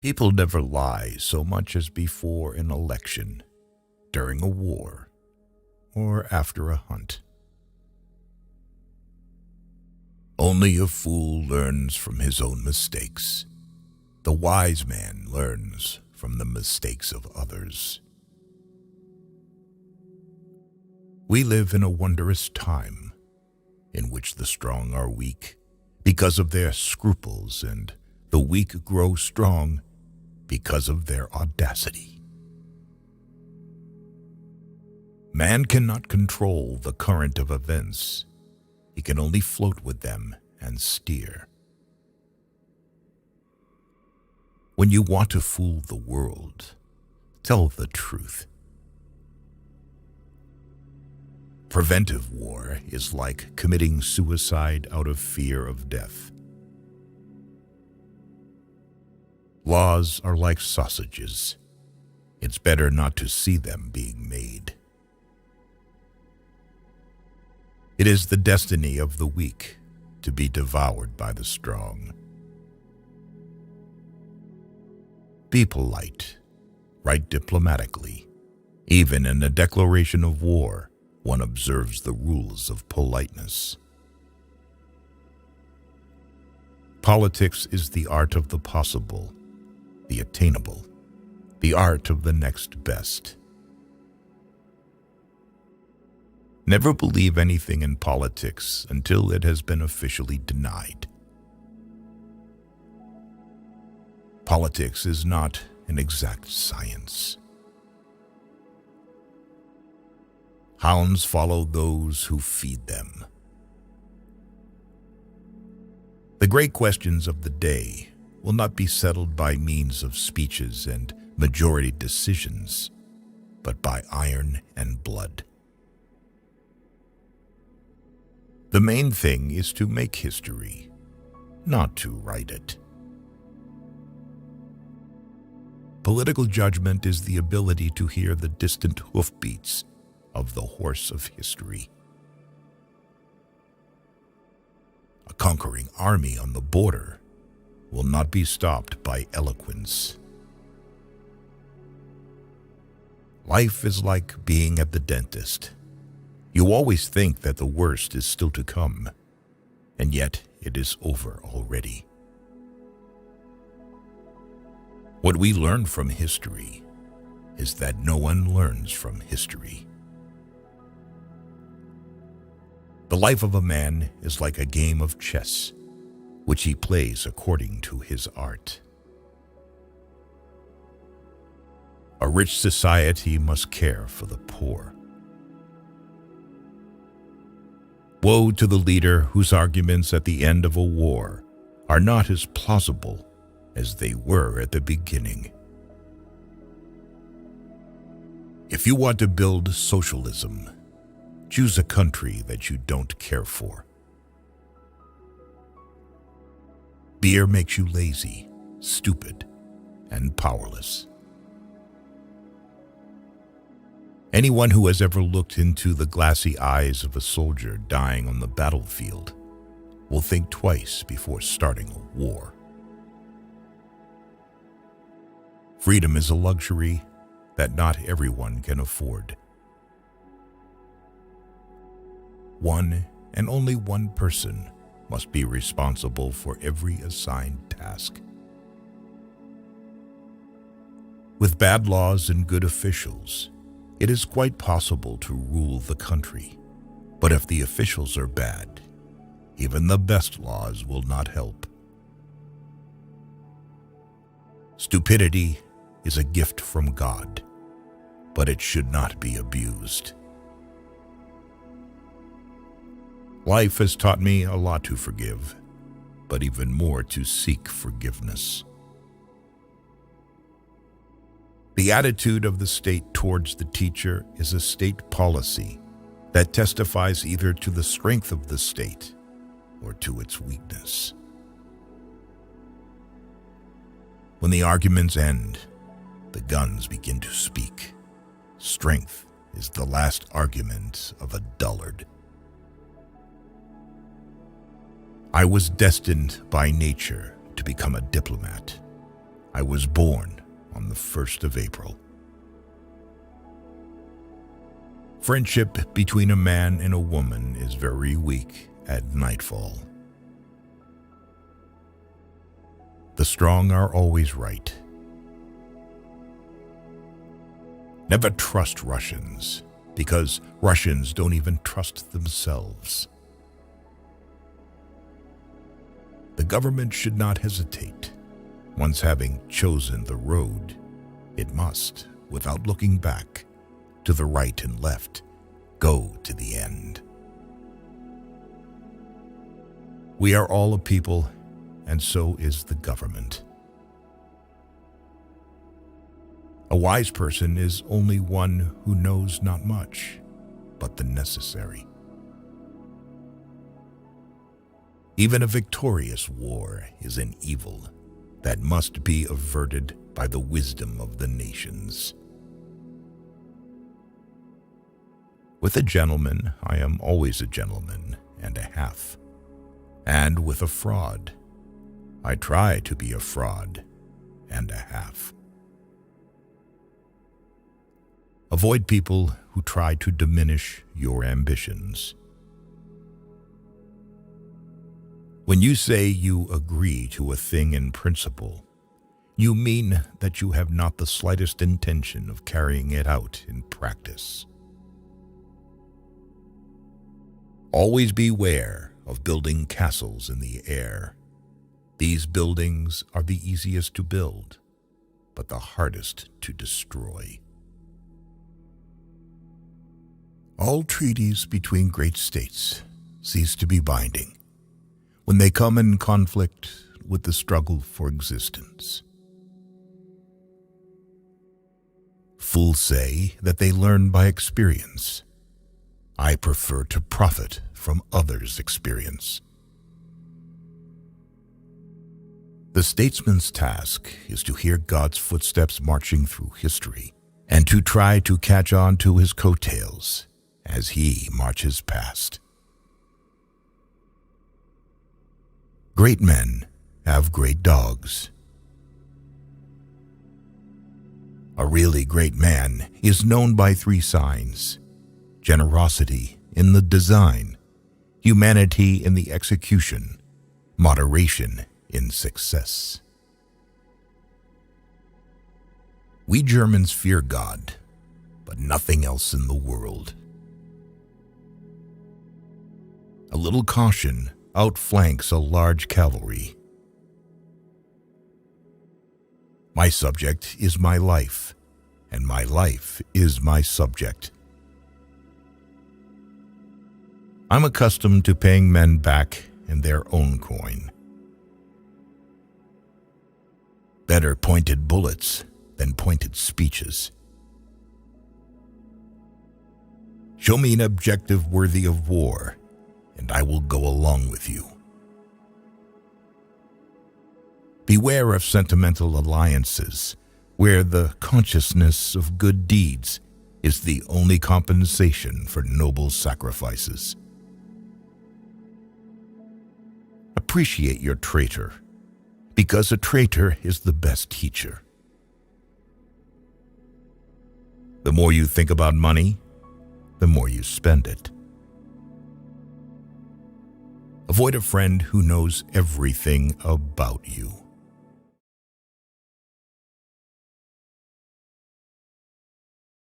People never lie so much as before an election, during a war, or after a hunt. Only a fool learns from his own mistakes. The wise man learns from the mistakes of others. We live in a wondrous time in which the strong are weak because of their scruples, and the weak grow strong because of their audacity. Man cannot control the current of events. He can only float with them and steer. When you want to fool the world, tell the truth. Preventive war is like committing suicide out of fear of death. Laws are like sausages. It's better not to see them being made. It is the destiny of the weak to be devoured by the strong. Be polite. Write diplomatically. Even in a declaration of war, one observes the rules of politeness. Politics is the art of the possible, the attainable, the art of the next best. Never believe anything in politics until it has been officially denied. Politics is not an exact science. Hounds follow those who feed them. The great questions of the day will not be settled by means of speeches and majority decisions, but by iron and blood. The main thing is to make history, not to write it. Political judgment is the ability to hear the distant hoofbeats of the horse of history. A conquering army on the border will not be stopped by eloquence. Life is like being at the dentist. You always think that the worst is still to come, and yet it is over already. What we learn from history is that no one learns from history. The life of a man is like a game of chess, which he plays according to his art. A rich society must care for the poor. Woe to the leader whose arguments at the end of a war are not as plausible as they were at the beginning. If you want to build socialism, choose a country that you don't care for. Beer makes you lazy, stupid, and powerless. Anyone who has ever looked into the glassy eyes of a soldier dying on the battlefield will think twice before starting a war. Freedom is a luxury that not everyone can afford. One and only one person must be responsible for every assigned task. With bad laws and good officials, it is quite possible to rule the country. But if the officials are bad, even the best laws will not help. Stupidity is a gift from God, but it should not be abused. Life has taught me a lot to forgive, but even more to seek forgiveness. The attitude of the state towards the teacher is a state policy that testifies either to the strength of the state or to its weakness. When the arguments end, the guns begin to speak. Strength is the last argument of a dullard. I was destined by nature to become a diplomat. I was born on the 1st of April. Friendship between a man and a woman is very weak at nightfall. The strong are always right. Never trust Russians, because Russians don't even trust themselves. The government should not hesitate. Once having chosen the road, it must, without looking back, to the right and left, go to the end. We are all a people, and so is the government. A wise person is only one who knows not much, but the necessary. Even a victorious war is an evil that must be averted by the wisdom of the nations. With a gentleman, I am always a gentleman and a half. And with a fraud, I try to be a fraud and a half. Avoid people who try to diminish your ambitions. When you say you agree to a thing in principle, you mean that you have not the slightest intention of carrying it out in practice. Always beware of building castles in the air. These buildings are the easiest to build, but the hardest to destroy. All treaties between great states cease to be binding when they come in conflict with the struggle for existence. Fools say that they learn by experience. I prefer to profit from others' experience. The statesman's task is to hear God's footsteps marching through history and to try to catch on to his coattails as he marches past. Great men have great dogs. A really great man is known by 3 signs: generosity in the design, humanity in the execution, moderation in success. We Germans fear God, but nothing else in the world. A little caution outflanks a large cavalry. My subject is my life, and my life is my subject. I'm accustomed to paying men back in their own coin. Better pointed bullets than pointed speeches. Show me an objective worthy of war, and I will go along with you. Beware of sentimental alliances, where the consciousness of good deeds is the only compensation for noble sacrifices. Appreciate your traitor, because a traitor is the best teacher. The more you think about money, the more you spend it. Avoid a friend who knows everything about you.